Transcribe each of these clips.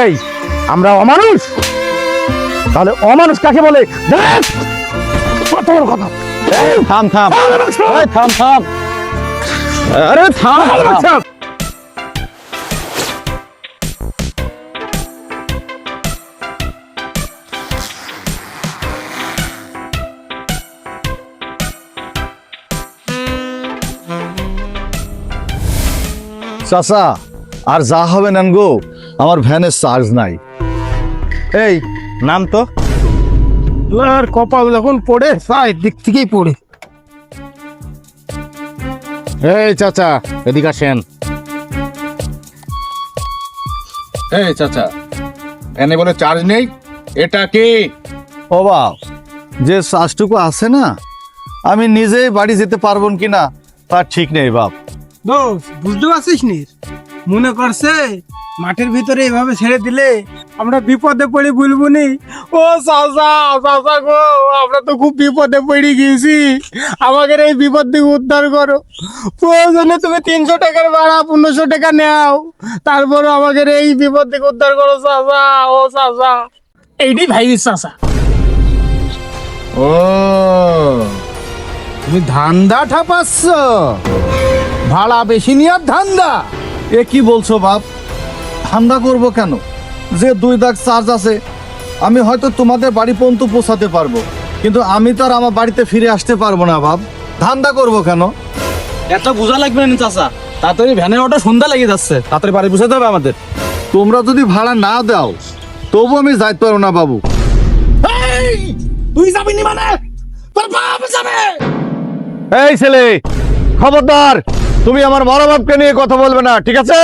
এই আমরা অমানুষ, তাহলে অমানুষ কাকে বলে? কত বড় কথা! থাম থাম, থাম থাম, আরে থাম। চাচা আর যা হবে নেন গো, আমার ভ্যানের চার্জ নাই। এই নাম তো। আর কপাল যখন পড়ে সাই দিক থেকেই পড়ে। এই চাচা এদিকে আসেন। এই চাচা, এনে বলে চার্জ নেই, এটা কি? ও বাপ, যে চার্জটুকু আছে না, আমি নিজেই বাড়ি যেতে পারবো কিনা তার ঠিক নেই বাপ। দোষ বুঝতে পারছিস নি? মনে করছে মাঠের ভিতরে এভাবে ছেড়ে দিলে আমরা বিপদে পড়ে বলবো নি, ও চাচা চাচা গো, আমরা তো খুব বিপদে পড়ে গিয়েছি, আমাদের এই বিপদ থেকে উদ্ধার করো। প্রয়োজনে তুমি 300 টাকার ভাড়া 1500 টাকা নাও, তারপরে আমাদের এই বিপদ থেকে উদ্ধার করো চাচা, ও চাচা। এইটাই ভাইবিস চাচা। ও তুমি ধান্দা ঠাপাচ্ছ, ভাড়া বেশি নেওয়ার ধান্দা? এ কি বলছো বাপ? ঠান্ডা করবো কেন? যে 2 দাগ চার্জ আছে, আমি হয়তো তোমাদের বাড়ি পর্যন্ত পৌঁছাতে পারবো, কিন্তু আমি তো আর আমার বাড়িতে ফিরে আসতে পারবো না বাপ। ধান্দা করবো কেন? এত বোঝা লাগবে না চাচা, তাড়াতাড়ি ভ্যানের অটো সন্ধ্যা লেগে যাচ্ছে, তাড়াতাড়ি বাড়ি পৌঁছাতে হবে আমাদের। তোমরা যদি ভাড়া না দাও তবু আমি যাইতে পারবো না বাবু। তুই যাবি নি মানে তোর বাপ যাবে। এই ছেলে, খবরদার, তুমি আমার বড় বাপকে নিয়ে কথা বলবে না, ঠিক আছে?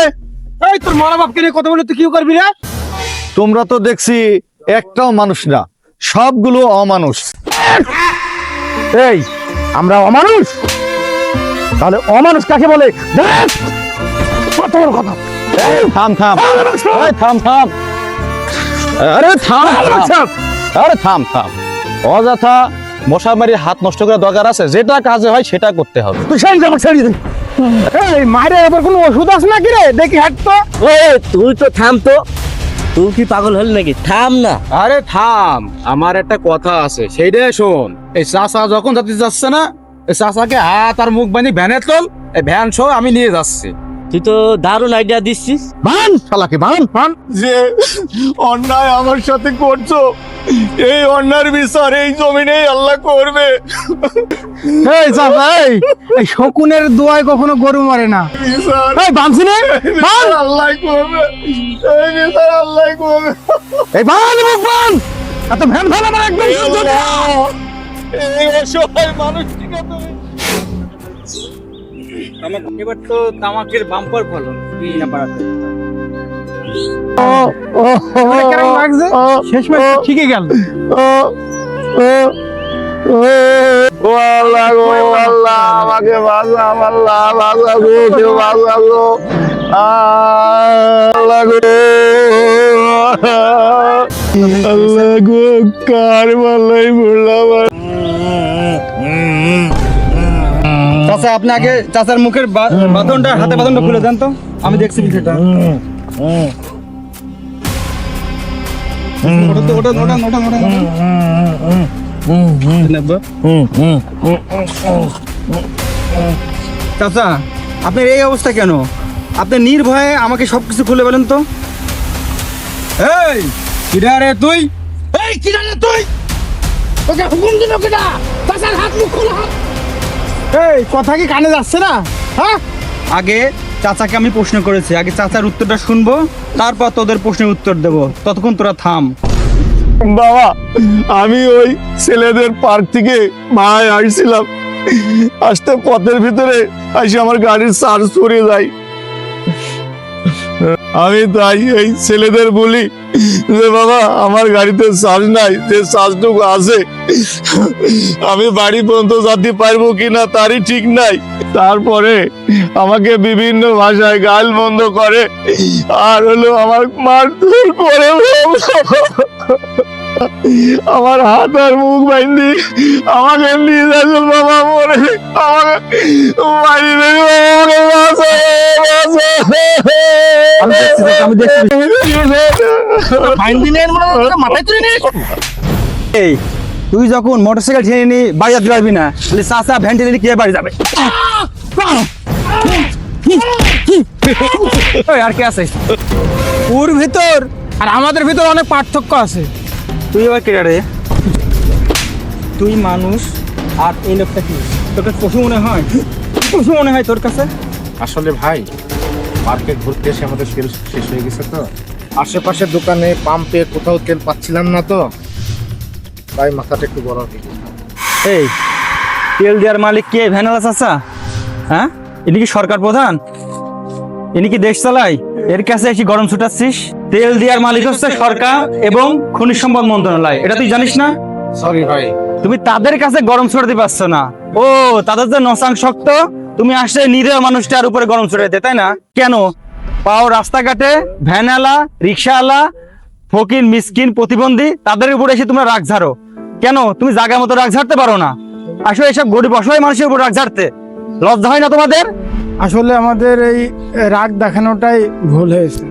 এই তোর মরা বাপকে নিয়ে কথা বলে তুই কি করবি রে? তোমরা তো দেখছি একটাও মানুষ না, সবগুলো অমানুষ। এই আমরা অমানুষ, তাহলে অমানুষ কাকে বলে? কত বড় কথা! থাম থাম, থাম থাম, আরে থাম, আরে থাম থাম। অযথা মশামারির হাত নষ্ট করার দরকার আছে? যেটা কাজে হয় সেটা করতে হবে। তুই সেই জামা ছেড়ে দে। এই মারে আবার কোনো ওষুধ আছে নাকি রে? দেখি হাট তো। তুই তো থাম তো, তুই কি পাগল হলি নাকি? থাম না। আরে থাম, আমার একটা কথা আছে, সেইটাই শোন। এই চাচা যখন যাতে যাচ্ছে না, এই চাচাকে হাত আর মুখ বানিয়ে ভ্যানে তোল, এই ভ্যান সহ আমি নিয়ে যাচ্ছি। তুই তো দারুণ আইডিয়া দিচ্ছিস। বান শালাকে বান। যে অন্যায় আমার সাথে করছো, এই অন্যায়ের বিচার এই জমিনেই আল্লাহ করবে। এই চাচা, এই শকুনের দোয়ায় কখনো গরু মরে না। এই বানছি নে বান। আল্লাহ করবে, এই বিচার আল্লাহ করবে। এই বান মুখ বান। এত ভ্যান ফেলা আমার একদম সহ্য না। এই অসহায় মানুষটিকে তুমি এবার তো তামাকের বাম্পার ফলন না পারাতে। কেমন লাগছে? শেষ মাস ঠিকই গেল। ও আল্লাহ গো, আল্লাহ আমাকে বাঁচা, আল্লাহ বাঁচা গো, কেউ বাঁচা গো, আল্লাহ গো, আল্লাহ গো, কার মালাই বললাম। চাচা, আপনি আগে চাচার মুখের বাঁধনটা, হাতে বাঁধনটা খুলে দেন তো, আমি দেখছি বিষয়টা। চাচা, আপনার এই অবস্থা কেন? আপনি নির্ভয়ে আমাকে সবকিছু খুলে বলেন তো। এই কিরা রে তুই? এই কি জানে তুই? তোকে হুকুম দিল কেডা? চাচার হাত মুখ খোলা। এই কথা কি কানে যাচ্ছে না? হ্যাঁ, আগে চাচাকে আমি প্রশ্ন করেছি, আগে চাচার উত্তরটা শুনবো, তারপর তোদের প্রশ্নের উত্তর দেবো। ততক্ষণ তোরা থাম। বাবা, আমি ওই ছেলেদের পার্ক থেকে মায় আসছিলাম, আসতে পথের ভিতরে আসে আমার গাড়ির চার্জ ফুরিয়ে যায়। আমি তাই এই ছেলেদের বলি যে বাবা, আমার গাড়িতে চার্জ নাই, যে চার্জটুকু আছে আমি বাড়ি পর্যন্ত যেতে পারবো কিনা তারই ঠিক নাই। তারপরে আমাকে বিভিন্ন ভাষায় গাল বন্ধ করে, আর হলো আমার মারধর করে। আমার হাত আর মুখ বাইন্দি আমাকে নিয়ে যাচ্ছিল বাবা মরে আমাকে বাড়ি থেকে আমাকে আমি দেখছি। ফাইন দিলে মাথায় তুলে নিয়ে এই তুই যখন মোটরসাইকেল ঠেনে নি বাড়ি যেতে পারবি না, তাহলে চাচা ভ্যান ঠেনে কে বাড়ি যাবে? ওই, আর কে আছে? ওর ভিতর আর আমাদের ভিতর অনেক পার্থক্য আছে। তুই এবার কেটে রে, তুই মানুষ আর এই লোকটা কি তোর কাছে পশু মনে হয়? পশু মনে হয় তোর কাছে? আসলে ভাই মার্কেট ঘুরতে এসে আমাদের তেল শেষ হয়ে গেছে, তো আশেপাশের দোকানে পাম্পে কোথাও তেল পাচ্ছিলাম না, তো তাই মাথাটা একটু গরম হয়ে গেছে। এই তেল দেওয়ার মালিক কে? ভ্যানালা চাচা? হ্যাঁ, ইনি কি সরকার প্রধান? ইনি কি দেশ চালায়? এর কাছে এসে গরম ছুটাচ্ছিস? তেল দেওয়ার মালিক হচ্ছে সরকার এবং খনিজ সম্পদ মন্ত্রণালয়, এটা তুই জানিস না? সরি ভাই। তুমি তাদের কাছে গরম ছড়াতে পারছো না। ও, তাদের যে নসাং শক্ত, তুমি আসলে নিরীহ মানুষটার উপরে গরম ছড়াতে, তাই না? কেন পাও রাস্তাঘাটে ভ্যানওয়ালা, রিক্সাওয়ালা, ফকির, মিসকিন, প্রতিবন্ধী তাদের উপরে এসে তোমরা রাগ ঝাড়ো কেন? তুমি জায়গা মতো রাগ ঝাড়তে পারো না? আসলে এসব গরিব অসহায় মানুষের উপর রাগ ঝাড়তে লজ্জা হয় না তোমাদের? আসলে আমাদের এই রাগ দেখানোটাই ভুল হয়েছে।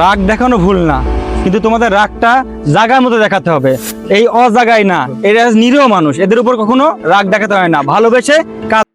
রাগ দেখানো ভুল না, কিন্তু তোমাদের রাগটা জায়গার মতো দেখাতে হবে। এই অজাগায় না, এরা নিরীহ মানুষ, এদের উপর কখনো রাগ দেখাতে হয় না। ভালোবেসে কাজ